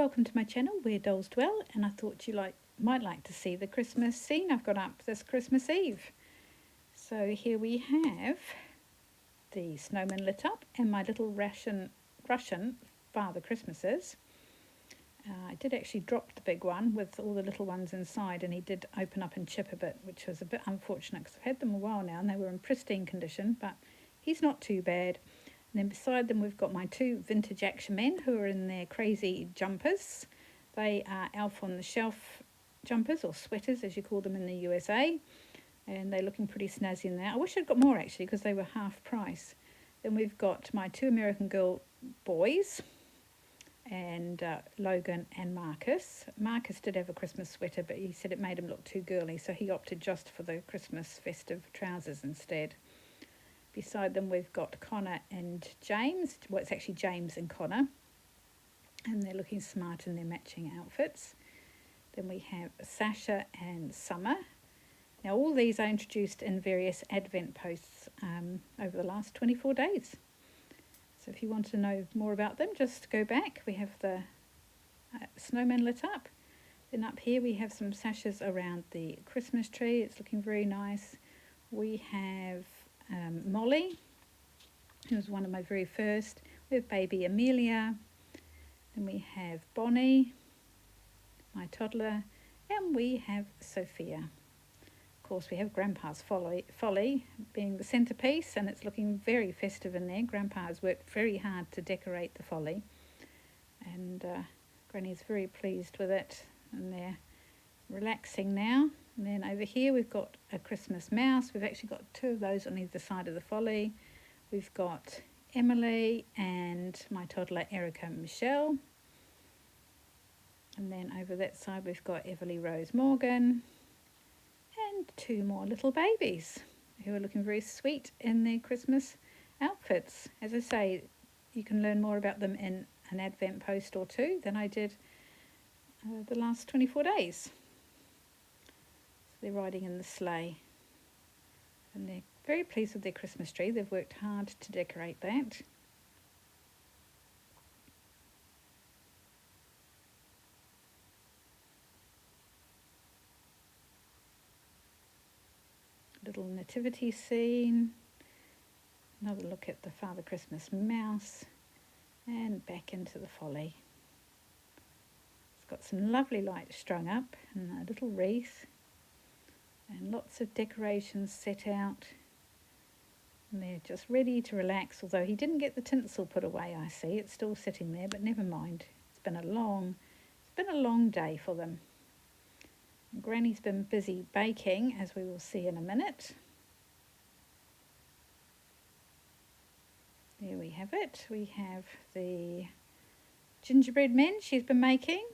welcome to my channel Where Dolls Dwell, and I thought you might like to see the Christmas scene I've got up this Christmas Eve. So here we have the snowman lit up and my little Russian Father Christmases. I did actually drop the big one with all the little ones inside, and he did open up and chip a bit, which was a bit unfortunate because I've had them a while now and they were in pristine condition, but he's not too bad. And then beside them we've got my two vintage action men who are in their crazy jumpers. They are Elf on the Shelf jumpers, or sweaters as you call them in the USA, and they're looking pretty snazzy in there. I wish I'd got more actually because they were half price. Then we've got my two American Girl boys, and Logan and Marcus. Marcus did have a Christmas sweater, but he said it made him look too girly, so he opted just for the Christmas festive trousers instead. Beside them we've got Connor and James. Well, it's actually James and Connor, and they're looking smart in their matching outfits. Then we have Sasha and Summer. Now all these are introduced in various advent posts over the last 24 days. So if you want to know more about them, just go back. We have the snowman lit up. Then up here we have some sashes around the Christmas tree. It's looking very nice. We have Molly, who was one of my very first. We have baby Amelia. Then we have Bonnie, my toddler. And we have Sophia. Of course, we have Grandpa's Folly being the centrepiece, and it's looking very festive in there. Grandpa has worked very hard to decorate the Folly, and Granny's very pleased with it, and they're relaxing now. And then over here we've got a Christmas mouse. We've actually got two of those on either side of the Folly. We've got Emily and my toddler Erica Michelle. And then over that side we've got Everly Rose Morgan. And two more little babies who are looking very sweet in their Christmas outfits. As I say, you can learn more about them in an advent post or two than I did the last 24 days. So they're riding in the sleigh, and they're very pleased with their Christmas tree. They've worked hard to decorate that. Little nativity scene, another look at the Father Christmas mouse, and back into the Folly. It's got some lovely lights strung up and a little wreath and lots of decorations set out, and they're just ready to relax, although he didn't get the tinsel put away. I see it's still sitting there, but never mind. It's been a long day for them. Granny's been busy baking, as we will see in a minute. There we have it. We have the gingerbread men she's been making,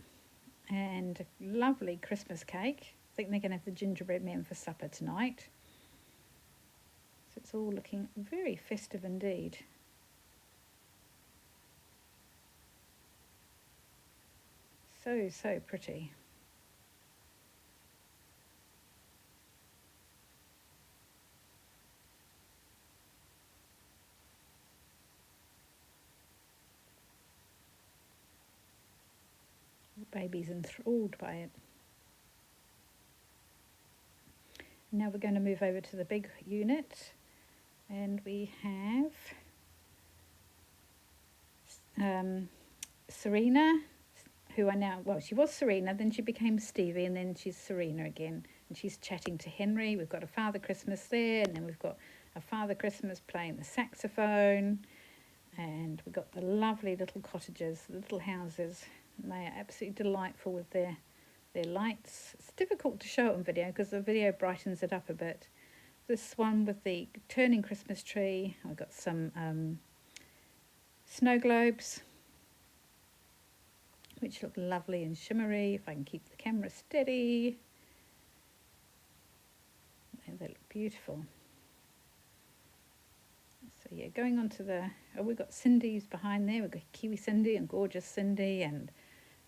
and a lovely Christmas cake. I think they're going to have the gingerbread men for supper tonight. So it's all looking very festive indeed. So pretty. The baby's enthralled by it. Now we're going to move over to the big unit, and we have Serena, who I now, well, she was Serena, then she became Stevie, and then she's Serena again, and she's chatting to Henry. We've got a Father Christmas there, and then we've got a Father Christmas playing the saxophone, and we've got the lovely little cottages, the little houses, and they are absolutely delightful with their lights. It's difficult to show it on video because the video brightens it up a bit. This one with the turning Christmas tree, I've got some snow globes, which look lovely and shimmery, if I can keep the camera steady. They look beautiful. So yeah, going on to we've got Cindy's behind there. We've got Kiwi Cindy and Gorgeous Cindy, and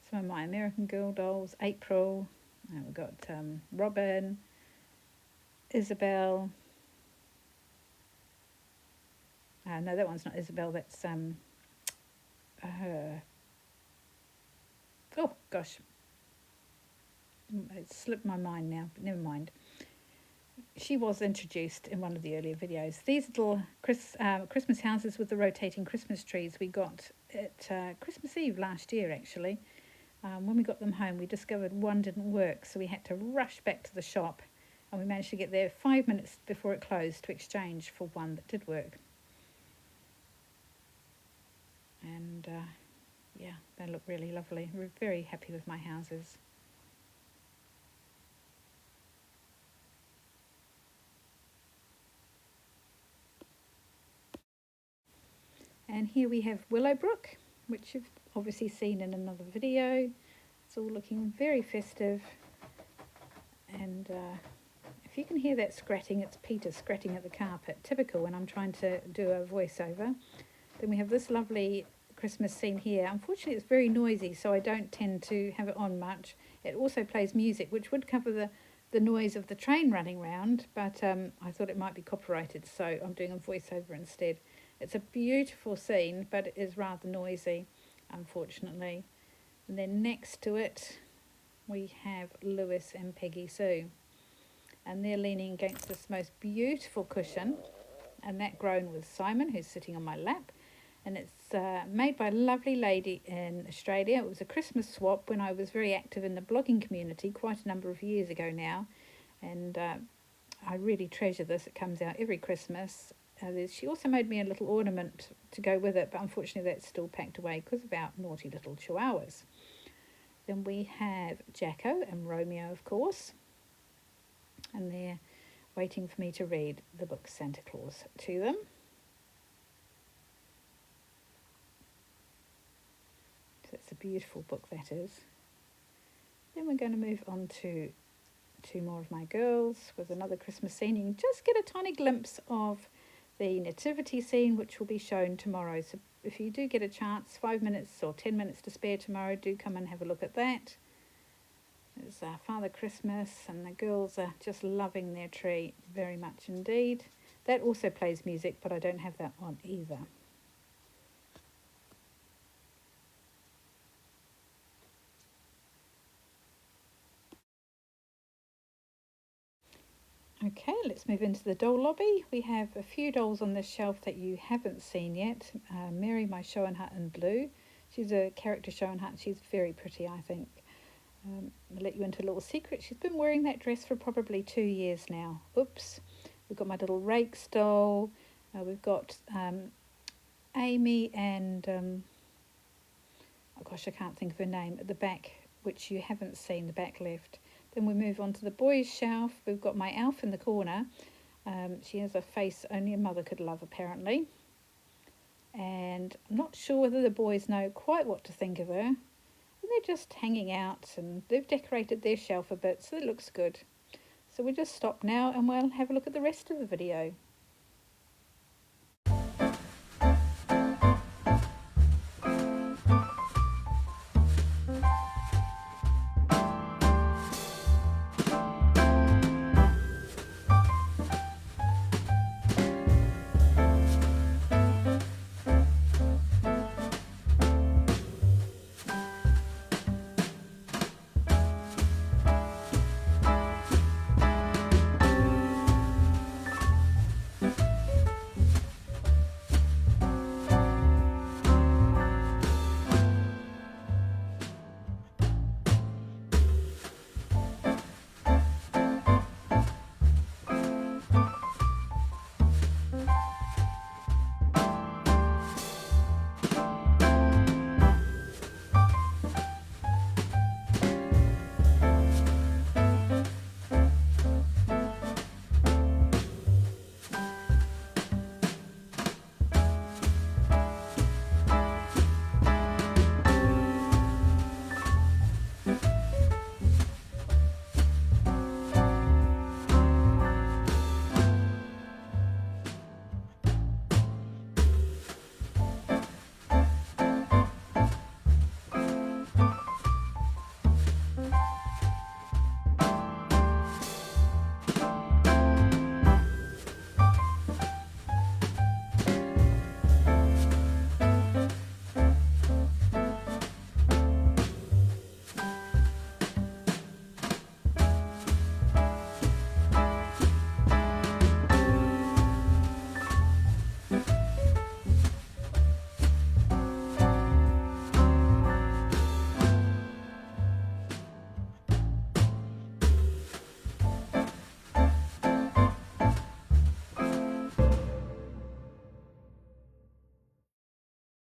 some of my American Girl dolls, April. We've got Robin, Isabel. No, that one's not Isabel, that's gosh, it slipped my mind now, but never mind. She was introduced in one of the earlier videos. These little Christmas houses with the rotating Christmas trees we got at Christmas Eve last year, actually. When we got them home, we discovered one didn't work, so we had to rush back to the shop, and we managed to get there 5 minutes before it closed to exchange for one that did work. And yeah, they look really lovely. We're very happy with my houses. And here we have Willowbrook, which you've obviously seen in another video. It's all looking very festive. And if you can hear that scratching, it's Peter scratching at the carpet, typical when I'm trying to do a voiceover. Then we have this lovely Christmas scene here. Unfortunately, it's very noisy, so I don't tend to have it on much. It also plays music, which would cover the noise of the train running round, but I thought it might be copyrighted, so I'm doing a voiceover instead. It's a beautiful scene, but it is rather noisy, unfortunately. And then next to it, we have Lewis and Peggy Sue. And they're leaning against this most beautiful cushion. And that grown with Simon, who's sitting on my lap. And it's made by a lovely lady in Australia. It was a Christmas swap when I was very active in the blogging community quite a number of years ago now. And I really treasure this. It comes out every Christmas. She also made me a little ornament to go with it, but unfortunately that's still packed away because of our naughty little chihuahuas. Then we have Jacko and Romeo, of course, and they're waiting for me to read the book Santa Claus to them. So it's a beautiful book, that is. Then we're going to move on to two more of my girls with another Christmas scene. You can just get a tiny glimpse of the nativity scene, which will be shown tomorrow. So if you do get a chance, 5 minutes or 10 minutes to spare tomorrow, do come and have a look at that. There's Father Christmas, and the girls are just loving their tree very much indeed. That also plays music, but I don't have that on either. Okay, let's move into the doll lobby. We have a few dolls on this shelf that you haven't seen yet. Mary, my Schoenhut in blue. She's a character Schoenhut. She's very pretty, I think. I'll let you into a little secret. She's been wearing that dress for probably 2 years now. Oops. We've got my little Rakes doll. We've got Amy and, oh gosh, I can't think of her name, at the back, which you haven't seen, the back left. Then we move on to the boys' shelf. We've got my Alf in the corner. She has a face only a mother could love, apparently. And I'm not sure whether the boys know quite what to think of her. And they're just hanging out, and they've decorated their shelf a bit, so it looks good. So we'll just stop now and we'll have a look at the rest of the video.